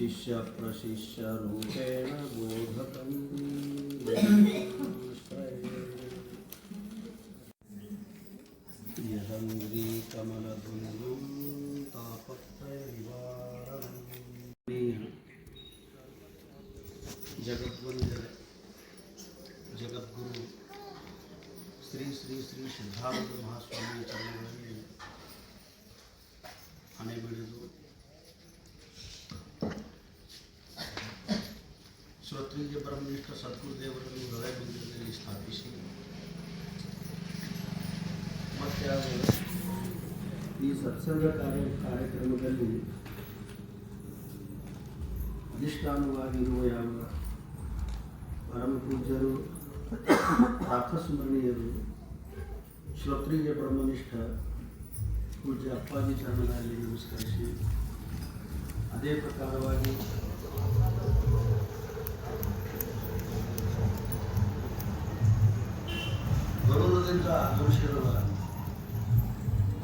ಶಿಷ್ಯ ಪ್ರಶಿಷ್ಯ ರೂಪೇಣ ಬೋಧಕಂ ಯದಂಗ್ರಿ ಕಮಲದುಂದು ತಾಪತ್ರಯ ನಿವಾರಣಂ. ಜಗದ್ವಂದ್ಯ ಜಗದ್ಗುರು ಶ್ರೀ ಶ್ರೀ ಶ್ರೀ ಸಿದ್ಧಾರೂಢ ಮಹಾಸ್ವಾಮಿ ಚರಣಗಳಲ್ಲಿ ಹಣೆ ಬಿಡಿದು ಶ್ರೋತ್ರಿಯ ಬ್ರಹ್ಮನಿಷ್ಠ ಸದ್ಗುರುದೇವರನ್ನು ಹೃದಯ ಮಂದಿರದಲ್ಲಿ ಸ್ಥಾಪಿಸಿ ಮತ್ತು ಈ ಸತ್ಸಂಗ ಕಾರ್ಯಕ್ರಮದಲ್ಲಿ ಅಧಿಷ್ಠಾನವಾಗಿರುವ ಯಾವ ಪರಮ ಪೂಜ್ಯರು ಪ್ರಾತಸ್ಮರಣೀಯರು ಶ್ರೋತ್ರಿಯ ಬ್ರಹ್ಮನಿಷ್ಠ ಪೂಜ್ಯ ಅಪ್ಪಾಜಿ ಚರಣದಲ್ಲಿ ನಮಸ್ಕರಿಸಿ, ಅದೇ ಪ್ರಕಾರವಾಗಿ ಗೌರವದಿಂದ ಆಗಮಿಸಿರುವ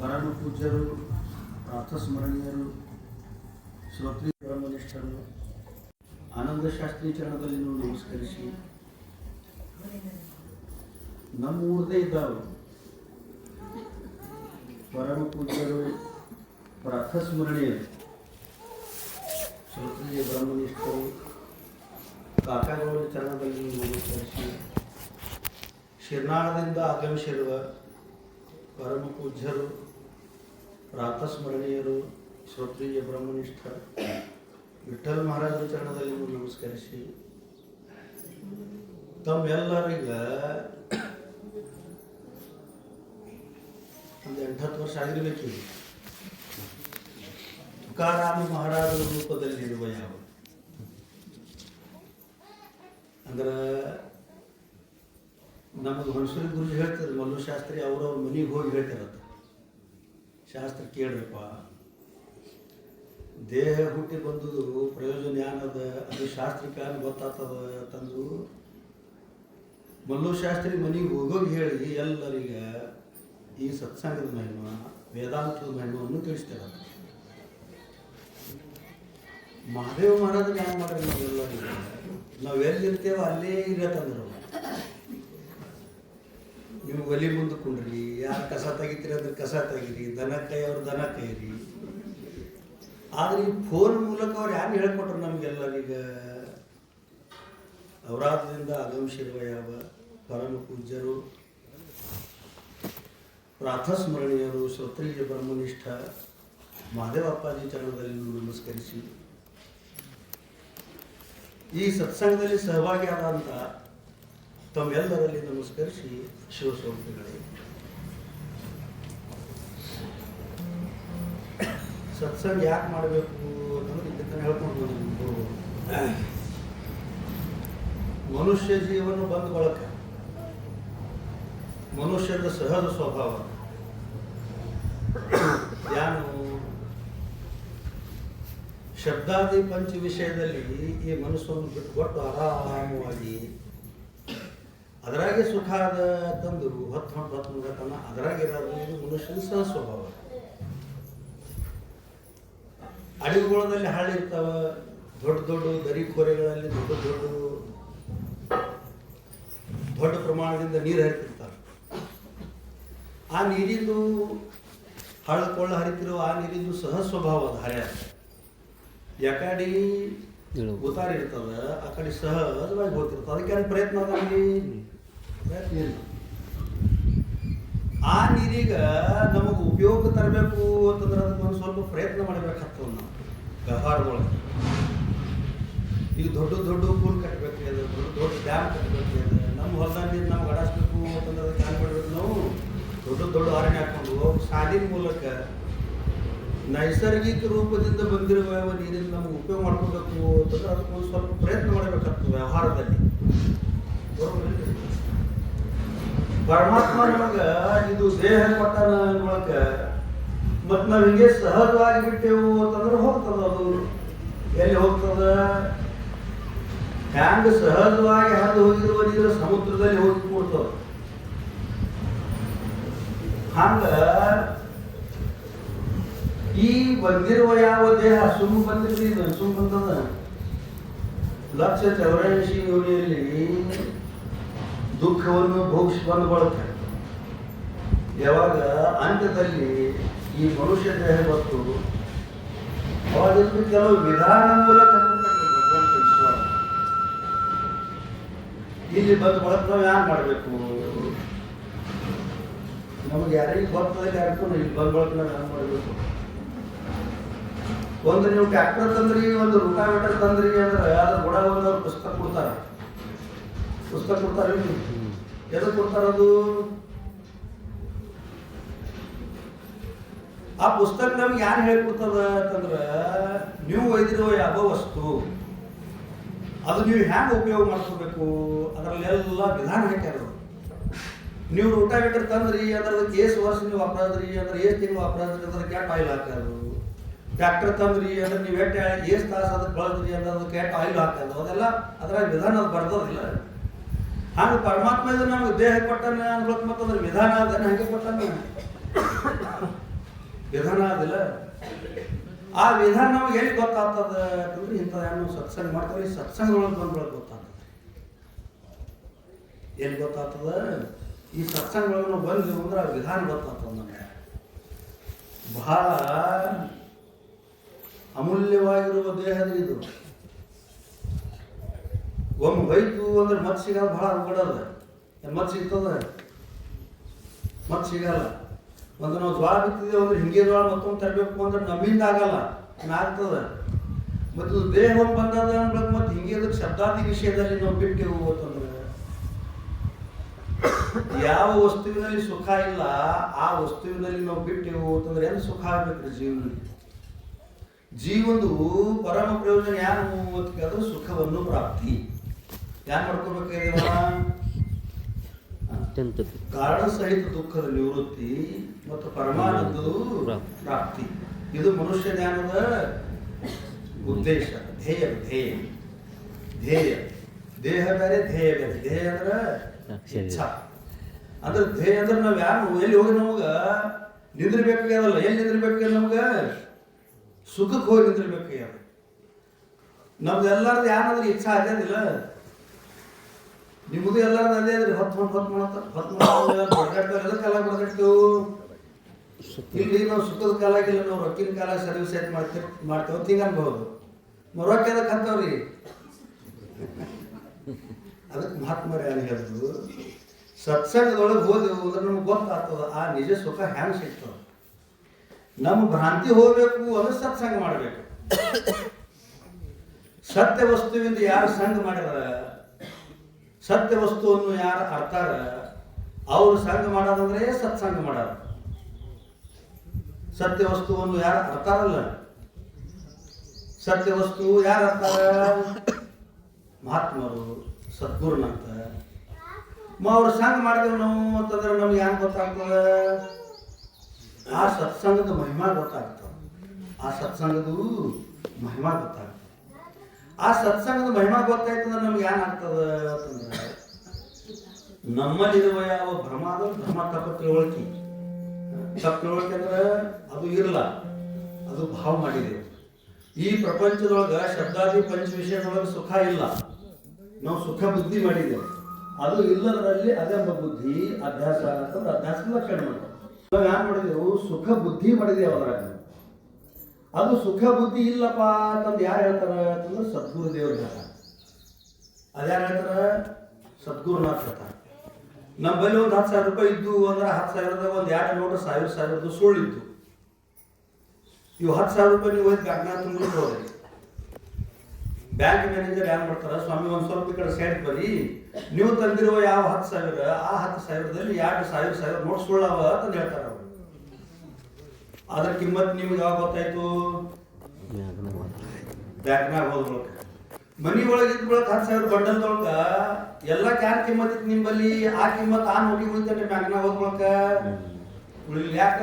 ಪರಮ ಪೂಜ್ಯರು ಪ್ರಾತಸ್ಮರಣೀಯರು ಶ್ರೋತ್ರಿಯ ಬ್ರಹ್ಮನಿಷ್ಠರು ಆನಂದಶಾಸ್ತ್ರಿ ಚರಣದಲ್ಲಿ ನಮಸ್ಕರಿಸಿ, ನಮ್ಮ ಊರದೇ ಇದ್ದಾವೆ ಪರಮ ಪೂಜ್ಯರು ಪ್ರಾತಸ್ಮರಣೀಯರು ಶ್ರೋತ್ರಿಯ ಬ್ರಹ್ಮನಿಷ್ಠರು ಕಾಕಾಗೌಡ ಚರಣದಲ್ಲಿ ನಮಸ್ಕರಿಸಿ, ಶಿರ್ನಾಳದಿಂದ ಆಗಮಿಸಿರುವ ಪರಮ ಪೂಜ್ಯರು ಪ್ರಾತಸ್ಮರಣೀಯರು ಶ್ರೋತ್ರಿಯ ಬ್ರಹ್ಮನಿಷ್ಠ ವಿಠ್ಠಲ ಮಹಾರಾಜರ ಚರಣದಲ್ಲಿ ನಮಸ್ಕರಿಸಿ, ತಮ್ಮೆಲ್ಲರಿಗ ಒಂದು 8-10 ವರ್ಷ ಆಗಿರಬೇಕಿದೆ ತುಕಾರಾಮ ಮಹಾರಾಜರ ರೂಪದಲ್ಲಿರುವ ಯಾವ ಅಂದ್ರೆ ನಮಗೆ ಹುಣಸೂರಿ ಗುರುಜಿ ಹೇಳ್ತಾರೆ, ಮಲ್ಲು ಶಾಸ್ತ್ರಿ ಅವ್ರವ್ರ ಮನೆಗೆ ಹೋಗಿ ಹೇಳ್ತಾರತ್ತ, ಶಾಸ್ತ್ರ ಕೇಳ್ರಪ್ಪ, ದೇಹ ಹುಟ್ಟಿ ಬಂದುದು ಪ್ರಯೋಜನ ಏನದ, ಅದು ಶಾಸ್ತ್ರಕ್ಕೆ ಗೊತ್ತಾಗ್ತದ ತಂದು ಮಲ್ಲು ಶಾಸ್ತ್ರಿ ಮನೆಗೆ ಹೋಗೋಗಿ ಹೇಳಿ ಎಲ್ಲರಿಗೆ ಈ ಸತ್ಸಂಗದ ಮಹಿಮ ವೇದಾಂತದ ಮಹಿಮವನ್ನು ತಿಳಿಸ್ತಾರೆ. ಮಹಾದೇವ ಮಹಾರಾಜರು ಏನು ಮಾಡ್ರಿ, ನಾವೆಲ್ಲರಿಗೆ ನಾವು ಎಲ್ಲಿರ್ತೇವೆ ಅಲ್ಲೇ ಇರತ್ತಂದ್ರು, ನೀವು ಒಲಿ ಮುಂದೆ ಕುಂಡ್ರಿ, ಯಾರು ಕಸ ತೆಗಿತೀರಿ ಅಂದ್ರೆ ಕಸ ತೆಗೀರಿ, ದನ ಕೈಯವ್ರು ದನ ಕೈರಿ. ಆದ್ರೆ ಈ ಫೋನ್ ಮೂಲಕ ಅವ್ರು ಯಾರು ಹೇಳ್ಕೊಟ್ರು ನಮಗೆಲ್ಲರೀಗ ಅವರಾಧದಿಂದ ಆಗಮಿಸಿರುವ ಯಾವ ಪರಮ ಪೂಜ್ಯರು ಪ್ರಾತಸ್ಮರಣೀಯರು ಶ್ರೋತ್ರಿಯ ಬ್ರಹ್ಮನಿಷ್ಠ ಮಹಾದೇವಪ್ಪಾಜಿ ಚರಣದಲ್ಲಿ ನಮಸ್ಕರಿಸಿ, ಈ ಸತ್ಸಂಗದಲ್ಲಿ ಸಹಭಾಗಿಯಾದಂಥ ತಮ್ಮೆಲ್ಲರಲ್ಲಿ ನಮಸ್ಕರಿಸಿ, ಶಿವಸ್ವರೂಪಿಗಳೇ, ಸತ್ಸಂಗ ಯಾಕೆ ಮಾಡಬೇಕು ಅನ್ನೋದು ಇದನ್ನು ಹೇಳ್ಕೊಂಡು ಬಂದು ಮನುಷ್ಯ ಜೀವನ ಬಂದ ಬಳಕ ಮನುಷ್ಯದ ಸಹಜ ಸ್ವಭಾವ ಯಾನು ಶಬ್ದಾದಿ ಪಂಚ ವಿಷಯದಲ್ಲಿ ಈ ಮನಸ್ಸನ್ನು ಬಿಟ್ಟುಕೊಟ್ಟು ಆರಾಮವಾಗಿ ಅದರಾಗೆ ಸುಖ ತಂದು ಹೊತ್ತು ಮುಗತನ ಅದರಾಗಿರೋದು ಇದು ಮನುಷ್ಯನ ಸಹ ಸ್ವಭಾವ. ಅಡಗುಗಳಲ್ಲಿ ಹಾಳಿರ್ತಾವ, ದೊಡ್ಡ ದೊಡ್ಡ ದರಿಕೋರೆಗಳಲ್ಲಿ ದೊಡ್ಡ ಪ್ರಮಾಣದಿಂದ ನೀರು ಹರಿತಿರ್ತಾರೆ. ಆ ನೀರಿಂದು ಹಳ್ಳಕೊಳ್ಳ ಹರಿತಿರೋ ಆ ನೀರಿಂದು ಸಹ ಸ್ವಭಾವ ಅದು ಹರಿಯ, ಯಾಕಡೆ ಉತ್ತಾರ ಇರ್ತದ ಆ ಕಡೆ ಸಹಜವಾಗಿ ಹೋಗ್ತಿರ್ತದೆ, ಅದಕ್ಕೆ ಪ್ರಯತ್ನ ಪ್ರಯತ್ನ ಇಲ್ಲ. ಆ ನೀರೀಗ ನಮಗೆ ಉಪಯೋಗ ತರಬೇಕು ಅಂತಂದ್ರೆ ಅದಕ್ಕೆ ಒಂದು ಸ್ವಲ್ಪ ಪ್ರಯತ್ನ ಮಾಡಬೇಕಾಗ್ತದೆ. ನಾವು ವ್ಯವಹಾರದೊಳಗೆ ಈಗ ದೊಡ್ಡ ಪೂಲ್ ಕಟ್ಟಬೇಕು, ಅದು ದೊಡ್ಡ ಡ್ಯಾಮ್ ಕಟ್ಟಬೇಕು, ನಮ್ಮ ಹೊಲದ ನೀರು ನಮ್ಗೆ ಅಡಾಸ್ಬೇಕು ಅಂತಂದ್ರೆ ಅದಕ್ಕೆ ಏನು ಮಾಡಬೇಕು, ನಾವು ದೊಡ್ಡ ಅರಣ್ಯ ಹಾಕೊಂಡು ಸಾಲಿನ ಮೂಲಕ ನೈಸರ್ಗಿಕ ರೂಪದಿಂದ ಬಂದಿರುವ ನೀರಿಂದ ನಮ್ಗೆ ಉಪಯೋಗ ಮಾಡ್ಕೋಬೇಕು ಅಂತಂದ್ರೆ ಅದಕ್ಕೆ ಒಂದು ಸ್ವಲ್ಪ ಪ್ರಯತ್ನ ಮಾಡಬೇಕಾಗ್ತದೆ ವ್ಯವಹಾರದಲ್ಲಿ. ಪರಮಾತ್ಮ ನಮಗೆ ಇದು ದೇಹ ಕೊಟ್ಟನ ಮೂಲಕ ಮತ್ತು ನಾವು ಹಿಂಗೆ ಸಹಜವಾಗಿ ಬಿಟ್ಟೆವು ಅಂತಂದ್ರೆ ಹೋಗ್ತದ, ಅದು ಎಲ್ಲಿ ಹೋಗ್ತದ, ಹ್ಯಾಂಗ ಸಹಜವಾಗಿ ಹರಿದು ಹೋಗಿರುವ ನೀರು ಸಮುದ್ರದಲ್ಲಿ ಹೋಗಿ ಕೂಡ್ತದ. ಹಂಗ ಈ ಬಂದಿರುವ ಯಾವ ದೇಹ ಸುಮ್ಮ ಬಂದಿರ್ಲಿ, ಇದು ಸುಮ್ಮ ಬಂದದ 1,84,000 ಯೋನಿಯಲ್ಲಿ ದುಃಖವನ್ನು ಭೋಗಿಸಿ ಬಂದುಕೊಳ್ಳುತ್ತೆ. ಯಾವಾಗ ಅಂತ್ಯದಲ್ಲಿ ಈ ಮನುಷ್ಯ ದೇಹ ಬಂತು, ಅವಾಗ ಕೆಲವು ವಿಧಾನ ಮೂಲಕ ಭಗವಂತ ಈಶ್ವರ ಇಲ್ಲಿ ಬಂದು ಬಳಕ ನಾವು ಯಾರು ಮಾಡಬೇಕು? ನಮಗೆ ಯಾರಿಗೆ ಬರ್ತದೆ ಯಾರಿಗೂ ಇಲ್ಲಿ ಬಂದು ಬಳಕ ನಾವು ಯಾರು ಮಾಡಬೇಕು? ಒಂದು ನೀವು ಟ್ರ್ಯಾಕ್ಟರ್ ತಂದ್ರಿ, ಒಂದು ರೂಟಾವೇಟರ್ ತಂದ್ರಿ ಅಂದ್ರೆ ಅದ್ರ ಗುಣ ಒಂದು ಪುಸ್ತಕ ಕೊಡ್ತಾರೆ. ಎದಕ್ಕೆ ಕೊಡ್ತಾರದು? ಆ ಪುಸ್ತಕ ನಮ್ಗೆ ಯಾರು ಹೇಳ್ಕೊಡ್ತದ ಅಂತಂದ್ರೆ, ನೀವು ಒಯ್ದಿರುವ ಯಾವ ವಸ್ತು ಅದು ನೀವು ಹ್ಯಾಂಗೆ ಉಪಯೋಗ ಮಾಡ್ಕೋಬೇಕು ಅದರಲ್ಲೆಲ್ಲ ವಿಧಾನ ಹಾಕ್ಯಾರ. ನೀವು ರೂಟಾವೇಟರ್ ತಂದ್ರಿ ಅದ್ರದ್ದು ಎಷ್ಟು ವರ್ಷ ನೀವು ವಾಪರಾದ್ರಿ ಅಂದ್ರೆ ಎಷ್ಟು ತಿಂಗಳು ವಾಪರಾದ್ರಿ ಅಂದ್ರೆ ಕ್ಯಾಟ್ ಆಯಿಲ್ ಹಾಕೋದು. ಟ್ರ್ಯಾಕ್ಟರ್ ತಂದ್ರಿ ಅಂದ್ರೆ ನೀವು ಎಷ್ಟು ತಾಸು ಅದಕ್ಕೆ ಬಳದ್ರಿ ಅಂದ್ರೆ ಅದು ಕ್ಯಾಟ್ ಆಯಿಲ್ ಹಾಕೋದು. ಅದೆಲ್ಲ ಅದರ ವಿಧಾನ ಅದು ಬರ್ದೋದಿಲ್ಲ. ಹಂಗೆ ಪರಮಾತ್ಮ ಇದು ನಮ್ಗೆ ದೇಹ ಕೊಟ್ಟನ ಅನ್ಬೇಕು, ಮತ್ತು ಅದ್ರ ವಿಧಾನ ಅದನ್ನ ಹಾಗೆ ಕೊಟ್ಟನ, ವಿಧಾನ ಅದಿಲ್ಲ. ಆ ವಿಧಾನ ನಮ್ಗೆ ಎಲ್ಲಿ ಗೊತ್ತಾಗ್ತದ ಅಂತಂದ್ರೆ ಇಂಥದ್ದೇನು ಸತ್ಸಂಗ ಮಾಡ್ತಾರೆ, ಈ ಸತ್ಸಂಗದೊಳಗೆ ಬಂದ್ರೊಳಗೆ ಗೊತ್ತಾಗ್ತದೆ. ಎಲ್ಲಿ ಗೊತ್ತಾಗ್ತದ? ಈ ಸತ್ಸಂಗದೊಳಗೆ ನಾವು ಬಂದಿವಿ ಅಂದ್ರೆ ಆ ವಿಧಾನ ಗೊತ್ತಾಗ್ತದೆ ನಮಗೆ. ಬಹಳ ಅಮೂಲ್ಯವಾಗಿರುವ ದೇಹದ ಇದು. ಒಮ್ಮೆ ಹೋಯ್ತು ಅಂದ್ರೆ ಮತ್ತೆ ಸಿಗಲ್ಲ, ಬಹಳ ಅವಘಡದ. ಮತ್ತೆ ಸಿಗ್ತದ? ಮತ್ತೆ ಸಿಗಲ್ಲ. ಒಂದು ನಾವು ಜ್ವಾಳ ಬಿತ್ತಿದ್ದೇವೆ ಅಂದ್ರೆ ಹಿಂಗೆ ಜ್ವಾಳ ಮತ್ತೊಂದು ತರಬೇಕು ಅಂದ್ರೆ ನಮ್ಮಿಂದ ಆಗಲ್ಲ, ಆಗ್ತದೆ. ಮತ್ತು ದೇಹ ಒಂದು ಬಂದದ ಅನ್ಬೇಕು, ಮತ್ತೆ ಹಿಂಗೆ ಅದಕ್ಕೆ ಶಬ್ದಾದಿ ವಿಷಯದಲ್ಲಿ ನಾವು ಬಿಟ್ಟೆವು ಅಂತಂದ್ರೆ ಯಾವ ವಸ್ತುವಿನಲ್ಲಿ ಸುಖ ಇಲ್ಲ ಆ ವಸ್ತುವಿನಲ್ಲಿ ನಾವು ಬಿಟ್ಟೆವು ಅಂತಂದ್ರೆ ಏನು ಸುಖ ಆಗ್ಬೇಕ್ರಿ ಜೀವನದಲ್ಲಿ? ಜೀವನದು ಪರಮ ಪ್ರಯೋಜನ ಯಾರು ಅದು ಸುಖವನ್ನು ಪ್ರಾಪ್ತಿ. ಯಾರು ಮಾಡ್ಕೋಬೇಕಾಗಿದೆವ? ಕಾರಣ ಸಹಿತ ದುಃಖದ ನಿವೃತ್ತಿ ಮತ್ತು ಪರಮಾನಂದದ ಪ್ರಾಪ್ತಿ. ಇದು ಮನುಷ್ಯ ಜ್ಞಾನದ ಉದ್ದೇಶ, ಧ್ಯೇಯ. ದೇಹ ಬೇರೆ, ಧ್ಯೇಯ ಬೇರೆ. ಧ್ಯೇಯ ಅಂದ್ರೆ ಇಚ್ಛಾ. ಅಂದ್ರೆ ಧ್ಯೇಯ ಅಂದ್ರೆ ನಾವ್ ಯಾರು ಎಲ್ಲಿ ಹೋಗಿ ನಮಗ ನಿಂದಿರ್ಬೇಕಾಗ್ಯದಲ್ಲ. ಎಲ್ಲಿ ನಿಂದಿರ್ಬೇಕಾಗ್ಯದ? ನಮ್ಗ ಸುಖಕ್ಕೆ ಹೋಗಿ ನಿಂದಿರ್ಬೇಕಾಗ್ಯದ. ನಮ್ದು ಎಲ್ಲಾರ್ದು ಯಾರಂದ್ರೆ ಇಚ್ಛಾ ಆಗ್ಯದಿಲ್ಲ. ನಿಮ್ಮದು ಎಲ್ಲಾರ್ದು ಅದೇ ಅದ್ರಿ. ಹೊತ್ತು ಬಡ್ಗಾಡ್ತಾರೆ. ಕಾಲ ಬಡ್ಗಾಡ್ತೇವು ಇಲ್ಲಿ ನಾವು ಸುಖದ ಕಾಲಾಗಿಲ್ಲ, ನಾವು ರೊಕ್ಕಿನ ಕಾಲ ಸರ್ವಿಸ್ ಆಯ್ತು ಮಾಡ್ತೇವೆ ತಿಂಗ ಅನ್ಬಹುದು. ರೊಕ್ಕ ಅದಕ್ಕೆ ಅಂತವ್ರಿ. ಅದಕ್ಕೆ ಮಹಾತ್ಮರು ಏನು ಹೇಳಿದ್ರು, ಸತ್ಸಂಗದೊಳಗೆ ಹೋದೆವು ಅಂದ್ರೆ ನಮ್ಗೆ ಗೊತ್ತಾಗ್ತದ ಆ ನಿಜ ಸುಖ ಹ್ಯಾಂಗ ಸಿಗ್ತದ. ನಮ್ಮ ಭ್ರಾಂತಿ ಹೋಗ್ಬೇಕು ಅಂದ್ರೆ ಸತ್ಸಂಗ ಮಾಡಬೇಕು. ಸತ್ಯ ವಸ್ತುವಿಂದ ಯಾರು ಸಂಘ ಮಾಡ್ಯಾರ, ಸತ್ಯ ವಸ್ತುವನ್ನು ಯಾರು ಅರ್ತಾರ ಅವ್ರು ಸಂಘ ಮಾಡೋದಂದ್ರೆ ಸತ್ಸಂಗ ಮಾಡೋದು. ಸತ್ಯ ವಸ್ತುವನ್ನು ಯಾರು ಅರ್ತಾರಲ್ಲ, ಸತ್ಯ ವಸ್ತು ಯಾರು ಅರ್ತಾರ? ಮಹಾತ್ಮರು, ಸದ್ಗುರುನಂತ. ಅವ್ರು ಸಂಘ ಮಾಡಿದೆವು ನಾವು ಅಂತಂದ್ರೆ ನಮ್ಗೆ ಏನು ಗೊತ್ತಾಗ್ತದ? ಆ ಸತ್ಸಂಗದ ಮಹಿಮಾ ಗೊತ್ತಾಗ್ತದೆ. ಆ ಸತ್ಸಂಗದ ಮಹಿಮಾ ಗೊತ್ತಾಗ್ತದೆ. ಆ ಸತ್ಸಂಗದ ಮಹಿಮಾ ಗೊತ್ತಾಯ್ತಂದ್ರೆ ನಮ್ಗೆ ಏನಾಗ್ತದ ಅಂತಂದ್ರೆ, ನಮ್ಮಲ್ಲಿರುವ ಯಾವ ಭ್ರಮ ಅದು ಭ್ರಮ ತಪ್ಪ ತಿಳುವಳಿಕೆ. ತಪ್ಪು ತಿಳುವಳಿಕೆ ಅಂದ್ರೆ ಅದು ಇರಲ್ಲ, ಅದು ಭಾವ ಮಾಡಿದೆವು. ಈ ಪ್ರಪಂಚದೊಳಗೆ ಶಬ್ದಾದಿ ಪಂಚ ವಿಷಯದೊಳಗೆ ಸುಖ ಇಲ್ಲ, ನಾವು ಸುಖ ಬುದ್ಧಿ ಮಾಡಿದ್ದೇವೆ. ಅದು ಇಲ್ಲದರಲ್ಲಿ ಅದೆಂಬ ಬುದ್ಧಿ ಅಭ್ಯಾಸ ಅಂತಂದ್ರೆ ಅಭ್ಯಾಸದ ಲಕ್ಷಣ ಮಾಡಿದೆ. ನಾವು ಏನು ಮಾಡಿದೆವು? ಸುಖ ಬುದ್ಧಿ ಮಾಡಿದೆವು. ಅದ್ರಾಗ ಅದು ಸುಖ ಬುದ್ಧಿ ಇಲ್ಲಪ್ಪ ಅಂತಂದು ಯಾರು ಹೇಳ್ತಾರ ಅಂತಂದ್ರೆ ಸದ್ಗುರು ದೇವರು ಹೇಳ್ತಾರೆ. ಅದ್ಯಾರು ಹೇಳ್ತಾರ? ಸದ್ಗುರುನಾಥ್ ಹೇಳ್ತಾರೆ. ನಮ್ಮ ಬಳಿ ಒಂದು 10,000 ರೂಪಾಯಿ ಇದ್ದು ಅಂದ್ರೆ 10,000ದಾಗ ಒಂದು 2 ನೋಟ 1,000 ಸುಳ್ಳಿದ್ದು. ಇವು 10,000 ರೂಪಾಯಿ ನೀವು ಹೋಗಿ ಬ್ಯಾಂಕ್ನಾಗ ತುಂಬಿಟ್ಟು ಹೋದ್ರಿ. ಬ್ಯಾಂಕ್ ಮ್ಯಾನೇಜರ್ ಏನು ಮಾಡ್ತಾರ, ಸ್ವಾಮಿ ಒಂದು ಸ್ವಲ್ಪ ಈ ಕಡೆ ಸೈಡ್ ಬರೀ, ನೀವು ತಂದಿರುವ ಯಾವ 10,000 ಆ 10,000ದಲ್ಲಿ 2,000 ನೋಟ್ ಸುಳ್ಳವ ಅಂತ ಹೇಳ್ತಾರ ಅವರು. ಅದ್ರ ಕಿಮ್ಮತ್ ನಿಮ್ಗೆ ಯಾವಾಗ ಗೊತ್ತಾಯ್ತು? ಬ್ಯಾಂಕ್ನಾಗ ಹೋದ್ರೊಳಗ ಮನಿ ಒಳಗೆ ಇದ್ ಬಳಕ 10,000 ಬಂಡಲ್ದೊಳಗ ಎಲ್ಲ ಕ್ಯಾನ್ ಕಿಮ್ಮತ್ ಇತ್ತು ನಿಮ್ಮಲ್ಲಿ. ಆ ಕಿಮ್ಮತ್ ಆ ನೋಟಿಗೆ ಉಳಿತಂದ್ರೆ ಬ್ಯಾಂಕ್ನಾಗ ಹೋದ್ರೊಳಗ ಉಳಿಲಿ. ಯಾಕ?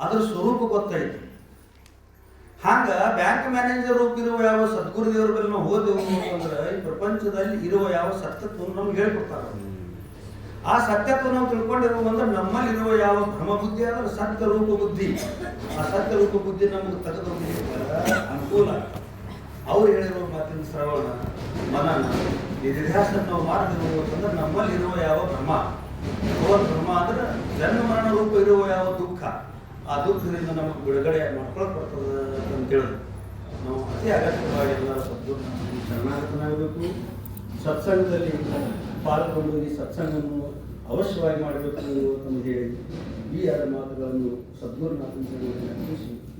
ಅದ್ರ ಸ್ವರೂಪ ಗೊತ್ತಾಯ್ತು. ಹಂಗ ಬ್ಯಾಂಕ್ ಮ್ಯಾನೇಜರ್ ರೂಪ ಇರುವ ಯಾವ ಸದ್ಗುರು ದೇವರ ಬಳಿ ನಾವು ಹೋದೆವು ಅಂದ್ರೆ ಈ ಪ್ರಪಂಚದಲ್ಲಿ ಇರುವ ಯಾವ ಸತ್ಯತ್ವವನ್ನು ನಮ್ಗೆ ಹೇಳ್ಕೊಡ್ತಾರೆ. ಆ ಸತ್ಯತ್ವ ನಾವು ತಿಳ್ಕೊಂಡಿರುವ ಅಂದ್ರೆ ನಮ್ಮಲ್ಲಿರುವ ಯಾವ ಭ್ರಮ ಬುದ್ಧಿ ಅಂದ್ರೆ ಸತ್ಯ ರೂಪ ಬುದ್ಧಿ. ಆ ಸತ್ಯ ರೂಪ ಬುದ್ಧಿ ನಮಗೆ ತೆಗೆದು ಅನುಕೂಲ. ಅವ್ರು ಹೇಳಿರುವ ಮಾತಿನ ಶ್ರವಣ ಮನನ ನಿಧಿಧ್ಯಾಸ ನಾವು ಮಾಡದಿರುವುದಂದ್ರೆ ನಮ್ಮಲ್ಲಿರುವ ಯಾವ ಭ್ರಮ, ಭ್ರಮ ಅಂದ್ರೆ ಜನ್ಮ ಮರಣ ರೂಪ ಇರುವ ಯಾವ ದುಃಖ, ಆ ದುಃಖದಿಂದ ನಮಗೆ ಬಿಡುಗಡೆ ಮಾಡ್ಕೊಳಕ್ ಬರ್ತದೆ ಅಂತ ಹೇಳಿದ್ರು. ನಾವು ಅತಿ ಅಗತ್ಯವಾಗಿ ಎಲ್ಲರ ಸದ್ಗುರು ಶರಣಾಗತನಾಗಬೇಕು. ಸತ್ಸಂಗದಲ್ಲಿ ಪಾಲ್ಗೊಂಡು ಈ ಸತ್ಸಂಗವನ್ನು ಅವಶ್ಯವಾಗಿ ಮಾಡಬೇಕು ಅಂತ ಹೇಳಿ ಈ ಎರಡು ಮಾತುಗಳನ್ನು ಸದ್ಗುರುನಾಥನ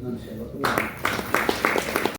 ನಾನು ಸೇವಕ